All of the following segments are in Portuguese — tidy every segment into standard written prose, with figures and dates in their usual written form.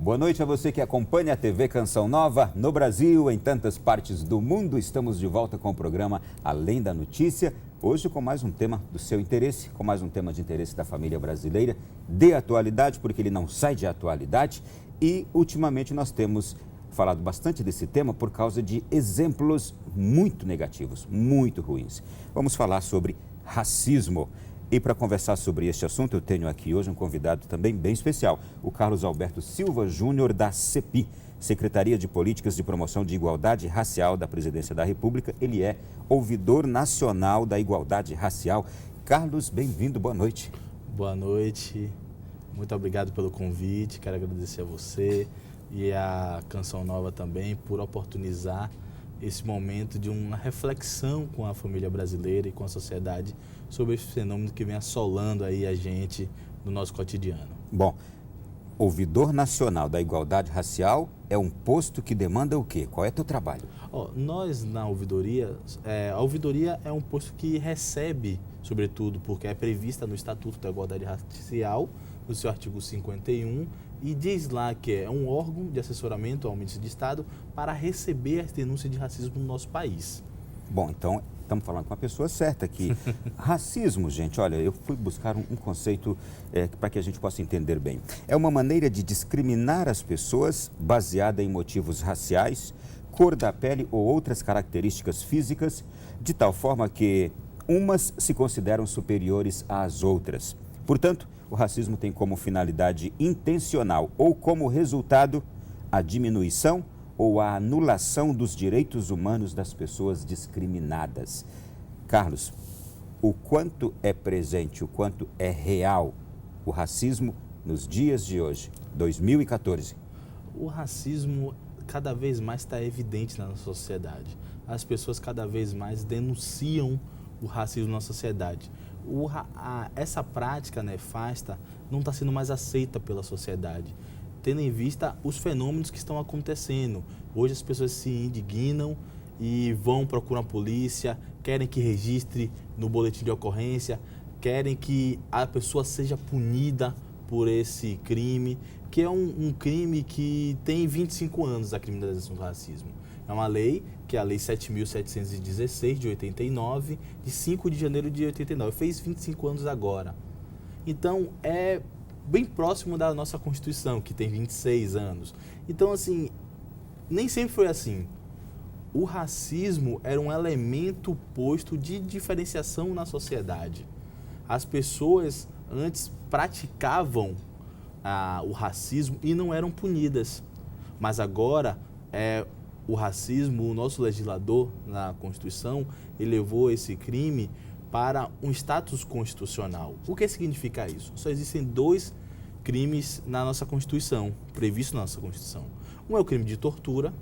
Boa noite a você que acompanha a TV Canção Nova. No Brasil, em tantas partes do mundo, estamos de volta com o programa Além da Notícia. Hoje com mais um tema do seu interesse, com mais um tema de interesse da família brasileira, de atualidade, porque ele não sai de atualidade. E, ultimamente, nós temos falado bastante desse tema por causa de exemplos muito negativos, muito ruins. Vamos falar sobre racismo. E para conversar sobre este assunto, eu tenho aqui hoje um convidado também bem especial, o Carlos Alberto Silva Júnior, da CEPI, Secretaria de Políticas de Promoção de Igualdade Racial da Presidência da República. Ele é ouvidor nacional da igualdade racial. Carlos, bem-vindo, boa noite. Boa noite, muito obrigado pelo convite, quero agradecer a você e a Canção Nova também por oportunizar esse momento de uma reflexão com a família brasileira e com a sociedade sobre esse fenômeno que vem assolando aí a gente no nosso cotidiano. Bom, ouvidor nacional da igualdade racial é um posto que demanda o quê? Qual é o teu trabalho? Nós na ouvidoria, a ouvidoria é um posto que recebe, sobretudo porque é prevista no Estatuto da Igualdade Racial, no seu artigo 51, e diz lá que é um órgão de assessoramento ao Ministério de Estado para receber as denúncias de racismo no nosso país. Bom, então estamos falando com a pessoa certa aqui. Racismo, gente, olha, eu fui buscar um conceito para que a gente possa entender bem. É uma maneira de discriminar as pessoas baseada em motivos raciais, cor da pele ou outras características físicas, de tal forma que umas se consideram superiores às outras. Portanto, o racismo tem como finalidade intencional ou como resultado a diminuição ou a anulação dos direitos humanos das pessoas discriminadas. Carlos, o quanto é presente, o quanto é real o racismo nos dias de hoje, 2014? O racismo cada vez mais está evidente na nossa sociedade. As pessoas cada vez mais denunciam o racismo na sociedade. Essa prática nefasta não está sendo mais aceita pela sociedade, tendo em vista os fenômenos que estão acontecendo. Hoje as pessoas se indignam e vão procurar a polícia, querem que registre no boletim de ocorrência, querem que a pessoa seja punida por esse crime, que é um crime que tem 25 anos, a criminalização do racismo. É uma lei, que é a Lei 7.716, de 89, de 5 de janeiro de 89. Fez 25 anos agora. Então, é bem próximo da nossa Constituição, que tem 26 anos. Então, assim, nem sempre foi assim. O racismo era um elemento posto de diferenciação na sociedade. As pessoas antes praticavam o racismo e não eram punidas. Mas agora, o racismo, o nosso legislador na Constituição, elevou esse crime para um status constitucional. O que significa isso? Só existem dois crimes na nossa Constituição, previstos na nossa Constituição. Um é o crime de tortura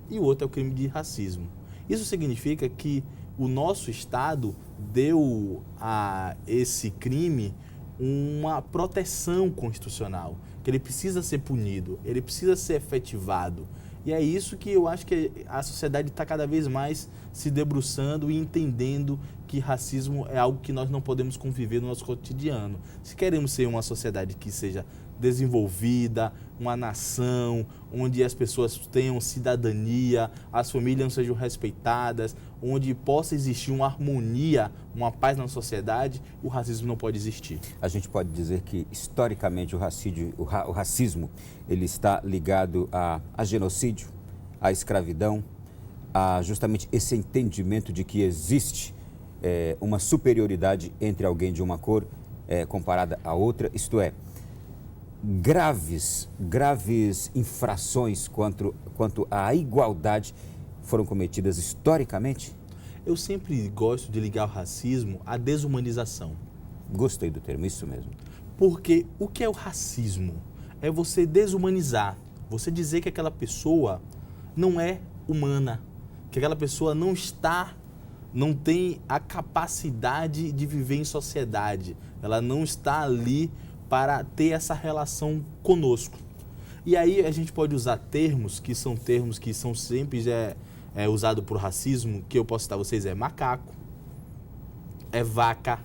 e o outro é o crime de racismo. Isso significa que o nosso Estado deu a esse crime uma proteção constitucional, que ele precisa ser punido, ele precisa ser efetivado. E é isso que eu acho que a sociedade está cada vez mais se debruçando e entendendo que racismo é algo que nós não podemos conviver no nosso cotidiano. Se queremos ser uma sociedade que seja desenvolvida, uma nação, onde as pessoas tenham cidadania, as famílias sejam respeitadas, onde possa existir uma harmonia, uma paz na sociedade, o racismo não pode existir. A gente pode dizer que, historicamente, o racismo ele está ligado a genocídio, à escravidão, a justamente esse entendimento de que existe uma superioridade entre alguém de uma cor comparada a outra, isto é, graves infrações quanto à igualdade foram cometidas historicamente? Eu sempre gosto de ligar o racismo à desumanização. Gostei do termo, isso mesmo. Porque o que é o racismo? É você desumanizar, você dizer que aquela pessoa não é humana, que aquela pessoa não tem a capacidade de viver em sociedade, ela não está ali para ter essa relação conosco. E aí a gente pode usar termos que são sempre usados por racismo, que eu posso citar vocês, é macaco, é vaca,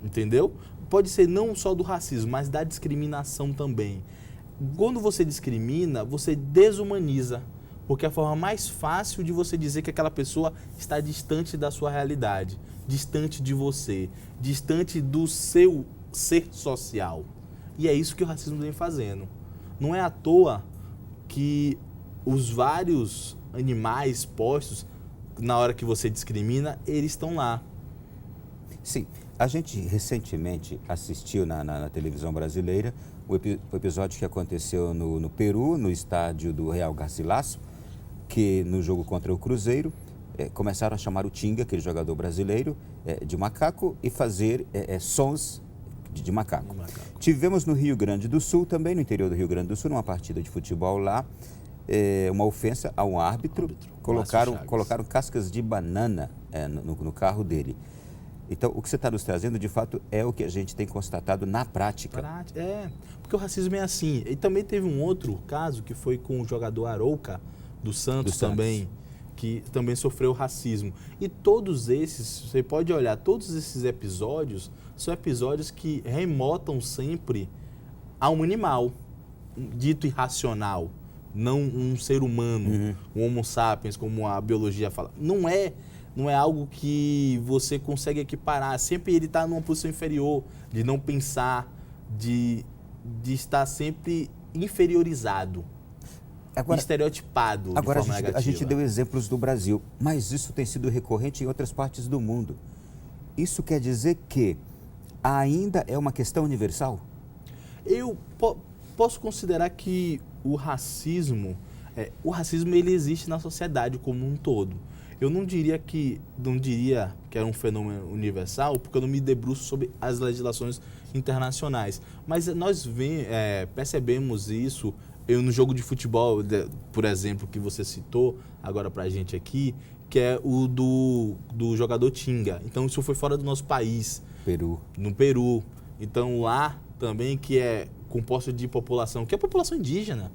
entendeu? Pode ser não só do racismo, mas da discriminação também. quando você discrimina, você desumaniza, porque é a forma mais fácil de você dizer que aquela pessoa está distante da sua realidade, distante de você, distante do seu ser social. E é isso que o racismo vem fazendo. Não é à toa que os vários animais postos, na hora que você discrimina, eles estão lá. Sim, a gente recentemente assistiu na televisão brasileira o episódio que aconteceu no Peru, no estádio do Real Garcilaso, que no jogo contra o Cruzeiro, começaram a chamar o Tinga, aquele jogador brasileiro, de macaco e fazer sons de macaco. Tivemos no Rio Grande do Sul, também no interior do Rio Grande do Sul, numa partida de futebol lá, uma ofensa a um árbitro. Colocaram cascas de banana no carro dele. Então, o que você está nos trazendo, de fato, é o que a gente tem constatado na prática. Porque o racismo é assim. E também teve um outro caso, que foi com o jogador Arouca, do Santos também, que também sofreu racismo. E todos esses, você pode olhar, todos esses episódios são episódios que remotam sempre a um animal, dito irracional, não um ser humano, um homo sapiens, como a biologia fala. Não é algo que você consegue equiparar. Sempre ele está numa posição inferior, de não pensar, de estar sempre inferiorizado, estereotipado de forma negativa. A gente deu exemplos do Brasil, mas isso tem sido recorrente em outras partes do mundo. Isso quer dizer que ainda é uma questão universal? Eu posso considerar que o racismo ele existe na sociedade como um todo. Eu não diria que era um fenômeno universal, porque eu não me debruço sobre as legislações internacionais. Mas nós percebemos isso no jogo de futebol, por exemplo, que você citou agora pra gente aqui, que é o do jogador Tinga. Então isso foi fora do nosso país. No Peru. Então lá também, que é composto de população, que é a população indígena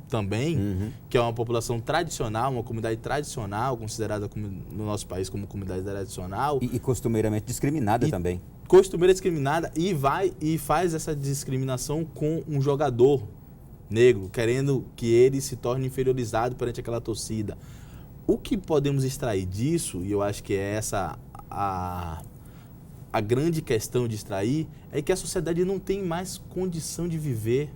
também, que é uma população tradicional, uma comunidade tradicional, considerada no nosso país como comunidade tradicional. E costumeiramente discriminada também. Costumeiramente discriminada e faz essa discriminação com um jogador negro, querendo que ele se torne inferiorizado perante aquela torcida. O que podemos extrair disso, e eu acho que é essa a grande questão de extrair, é que a sociedade não tem mais condição de viver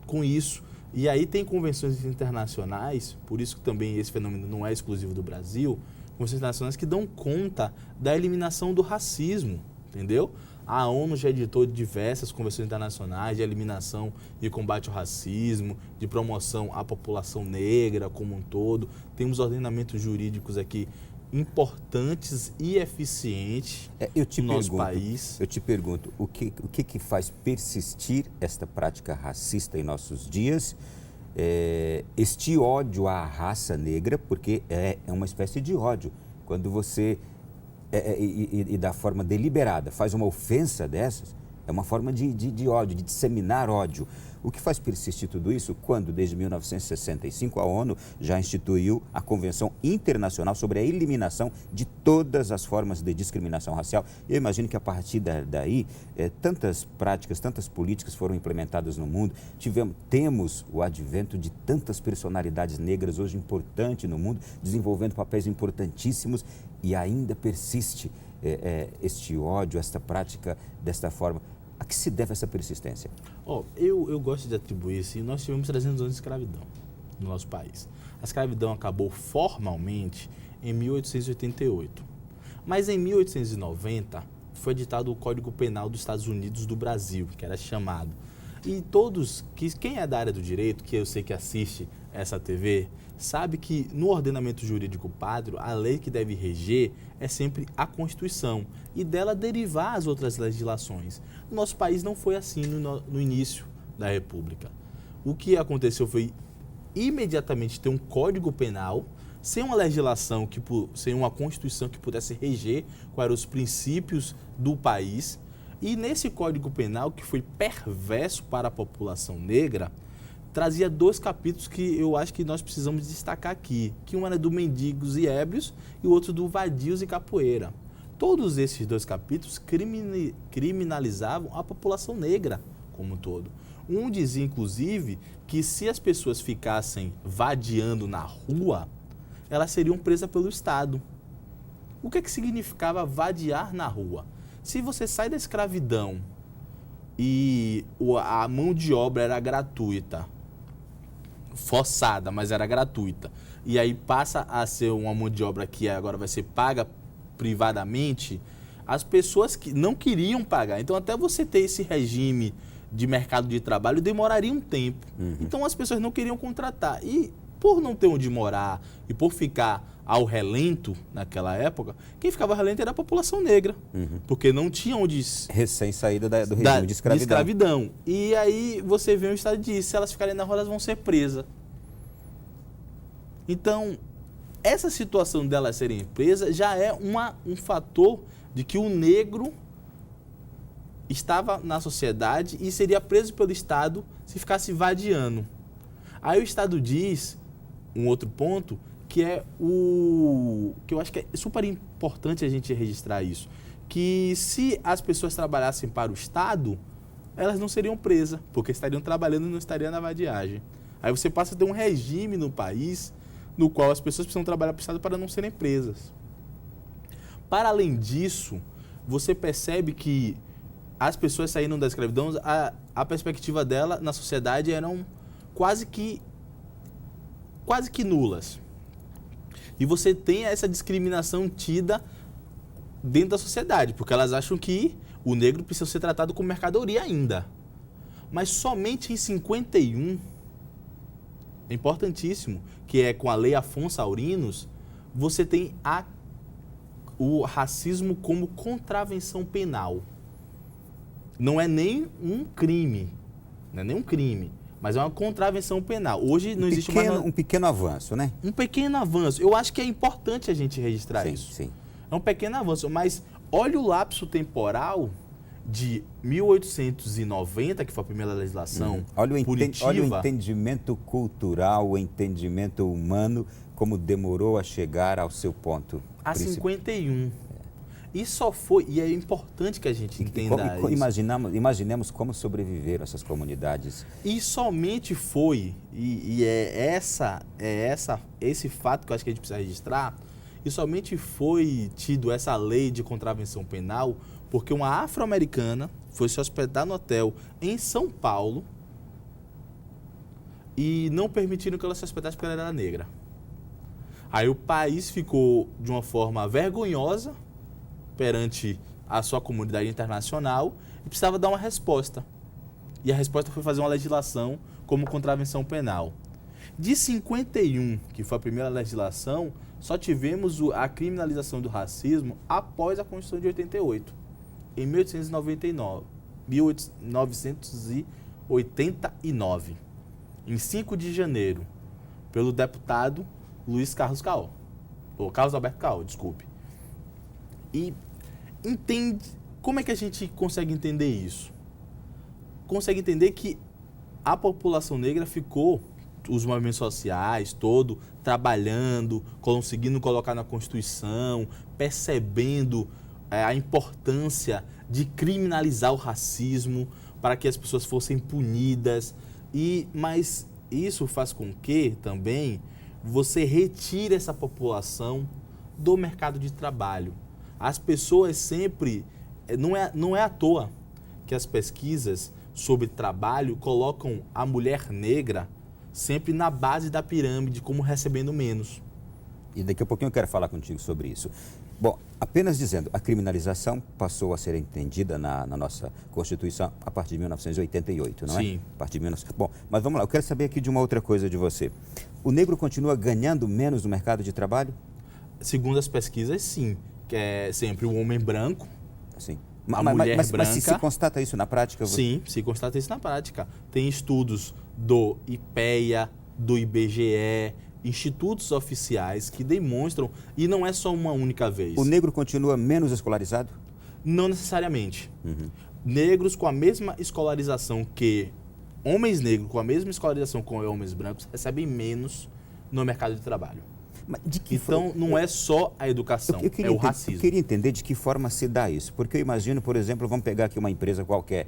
com isso. E aí tem convenções internacionais, por isso que também esse fenômeno não é exclusivo do Brasil, convenções internacionais que dão conta da eliminação do racismo, entendeu? A ONU já editou diversas convenções internacionais de eliminação e combate ao racismo, de promoção à população negra como um todo. Temos ordenamentos jurídicos aqui importantes e eficientes no nosso país. Eu te pergunto, o que faz persistir esta prática racista em nossos dias? Este ódio à raça negra, porque é uma espécie de ódio. Quando você, e da forma deliberada, faz uma ofensa dessas, é uma forma de ódio, de disseminar ódio. O que faz persistir tudo isso? Quando, desde 1965, a ONU já instituiu a Convenção Internacional sobre a Eliminação de todas as formas de discriminação racial. Eu imagino que a partir daí, tantas práticas, tantas políticas foram implementadas no mundo. Temos o advento de tantas personalidades negras hoje importantes no mundo, desenvolvendo papéis importantíssimos, e ainda persiste este ódio, esta prática desta forma. A que se deve essa persistência? Eu gosto de atribuir isso. Nós tivemos 300 anos de escravidão no nosso país. A escravidão acabou formalmente em 1888. Mas em 1890 foi editado o Código Penal dos Estados Unidos do Brasil, que era chamado. E quem é da área do direito, que eu sei que assiste essa TV, sabe que no ordenamento jurídico pátrio, a lei que deve reger é sempre a Constituição e dela derivar as outras legislações. No nosso país não foi assim no início da República. O que aconteceu foi imediatamente ter um Código Penal, sem uma legislação, sem uma Constituição que pudesse reger quais eram os princípios do país. E nesse Código Penal, que foi perverso para a população negra, trazia 2 capítulos que eu acho que nós precisamos destacar aqui, que um era do Mendigos e Ébrios e o outro do Vadios e Capoeira. Todos esses 2 capítulos criminalizavam a população negra como um todo. Um dizia, inclusive, que se as pessoas ficassem vadiando na rua, elas seriam presas pelo Estado. O que significava vadiar na rua? Se você sai da escravidão e a mão de obra era gratuita, forçada, mas era gratuita, e aí passa a ser uma mão de obra que agora vai ser paga privadamente, as pessoas que não queriam pagar. Então, até você ter esse regime de mercado de trabalho demoraria um tempo. Então, as pessoas não queriam contratar. E por não ter onde morar e por ficar ao relento naquela época, quem ficava ao relento era a população negra, porque não tinha onde... Recém-saída do regime de escravidão. E aí você vê o Estado diz, se elas ficarem na rua, elas vão ser presas. Então, essa situação delas serem presas já é um fator de que o negro estava na sociedade e seria preso pelo Estado se ficasse vadiando. Aí o Estado diz, um outro ponto, que é que eu acho que é super importante a gente registrar isso, que se as pessoas trabalhassem para o Estado, elas não seriam presas, porque estariam trabalhando e não estariam na vadiagem. Aí você passa a ter um regime no país no qual as pessoas precisam trabalhar para o Estado para não serem presas. Para além disso, você percebe que as pessoas saíram da escravidão, a perspectiva dela na sociedade eram quase que nulas. E você tem essa discriminação tida dentro da sociedade, porque elas acham que o negro precisa ser tratado como mercadoria ainda. Mas somente em 51, é importantíssimo, que é com a Lei Afonso Aurinos, você tem o racismo como contravenção penal. Não é nem um crime, mas é uma contravenção penal. Hoje não existe mais... Um pequeno avanço, né? Um pequeno avanço. Eu acho que é importante a gente registrar isso. Sim. É um pequeno avanço, mas olha o lapso temporal de 1890, que foi a primeira legislação punitiva. Olha o entendimento cultural, o entendimento humano, como demorou a chegar ao seu ponto. A 51. E só foi, e é importante que a gente entenda isso. Imaginemos como sobreviveram essas comunidades. E somente foi, e é esse fato que eu acho que a gente precisa registrar, e somente foi tido essa lei de contravenção penal porque uma afro-americana foi se hospedar no hotel em São Paulo e não permitiram que ela se hospedasse porque ela era negra. Aí o país ficou de uma forma vergonhosa perante a sua comunidade internacional e precisava dar uma resposta. E a resposta foi fazer uma legislação como contravenção penal. De 51, que foi a primeira legislação, só tivemos a criminalização do racismo após a Constituição de 88, em 1989, em 5 de janeiro, pelo deputado Luiz Carlos Caó, ou Carlos Alberto Caó, desculpe. E como é que a gente consegue entender isso? Consegue entender que a população negra ficou, os movimentos sociais, todo, trabalhando, conseguindo colocar na Constituição, percebendo a importância de criminalizar o racismo para que as pessoas fossem punidas. Mas isso faz com que também você retire essa população do mercado de trabalho. As pessoas sempre... Não é à toa que as pesquisas sobre trabalho colocam a mulher negra sempre na base da pirâmide, como recebendo menos. E daqui a pouquinho eu quero falar contigo sobre isso. Bom, apenas dizendo, a criminalização passou a ser entendida na nossa Constituição a partir de 1988, não é? Sim. A partir de Bom, mas vamos lá, eu quero saber aqui de uma outra coisa de você. O negro continua ganhando menos no mercado de trabalho? Segundo as pesquisas, sim. Que é sempre o homem branco, sim. Mulher branca. Mas se constata isso na prática? Sim, se constata isso na prática. Tem estudos do IPEA, do IBGE, institutos oficiais que demonstram, e não é só uma única vez. O negro continua menos escolarizado? Não necessariamente. Negros com a mesma escolarização que homens negros, com a mesma escolarização que homens brancos, recebem menos no mercado de trabalho. Então, não é só a educação, é o racismo. Eu queria entender de que forma se dá isso, porque eu imagino, por exemplo, vamos pegar aqui uma empresa qualquer,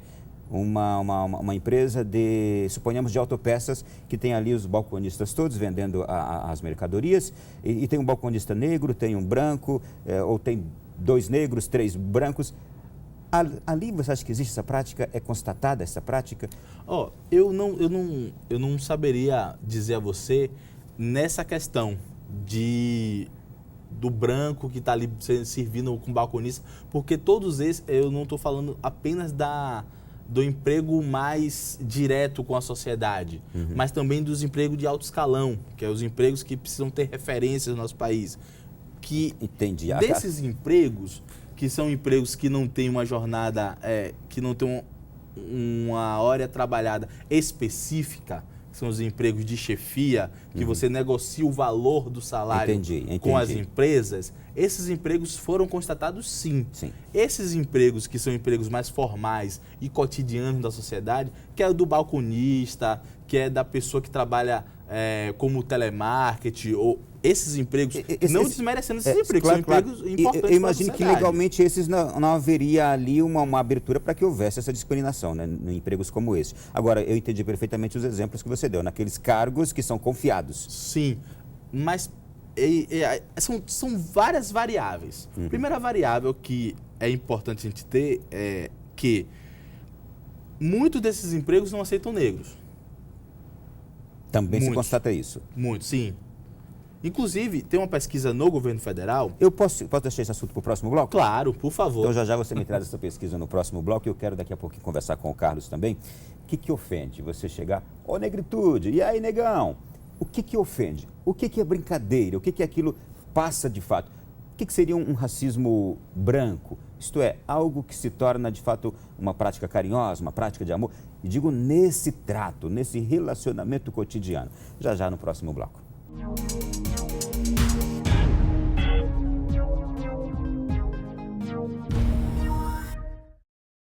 uma empresa de, suponhamos, de autopeças, que tem ali os balconistas todos vendendo as mercadorias, e tem um balconista negro, tem um branco, ou tem 2 negros, 3 brancos. Ali você acha que existe essa prática? É constatada essa prática? Eu não saberia dizer a você nessa questão do branco que está ali servindo com balconista, porque todos esses, eu não estou falando apenas do emprego mais direto com a sociedade, mas também dos empregos de alto escalão, que é os empregos que precisam ter referências no nosso país. Entendi. Desses empregos, que são empregos que não têm uma jornada, que não têm uma hora trabalhada específica, que são os empregos de chefia, que você negocia o valor do salário com as empresas, esses empregos foram constatados sim. Esses empregos que são empregos mais formais e cotidianos da sociedade, que é o do balconista, que é da pessoa que trabalha como telemarketing, ou esses empregos, não desmerecendo esses empregos, são empregos importantes. Eu imagino que legalmente esses não haveria ali uma abertura para que houvesse essa discriminação, né, em empregos como esse. Agora, eu entendi perfeitamente os exemplos que você deu, naqueles cargos que são confiados. Sim, mas são várias variáveis. A primeira variável que é importante a gente ter é que muitos desses empregos não aceitam negros. Também se constata isso? Muito, sim. Inclusive, tem uma pesquisa no governo federal... Eu posso deixar esse assunto para o próximo bloco? Claro, por favor. Então já você me traz essa pesquisa no próximo bloco e eu quero daqui a pouquinho conversar com o Carlos também. O que ofende você chegar, negritude, e aí, negão? O que ofende? O que é brincadeira? O que aquilo passa de fato? O que seria um racismo branco? Isto é, algo que se torna de fato uma prática carinhosa, uma prática de amor. E digo nesse trato, nesse relacionamento cotidiano. Já no próximo bloco.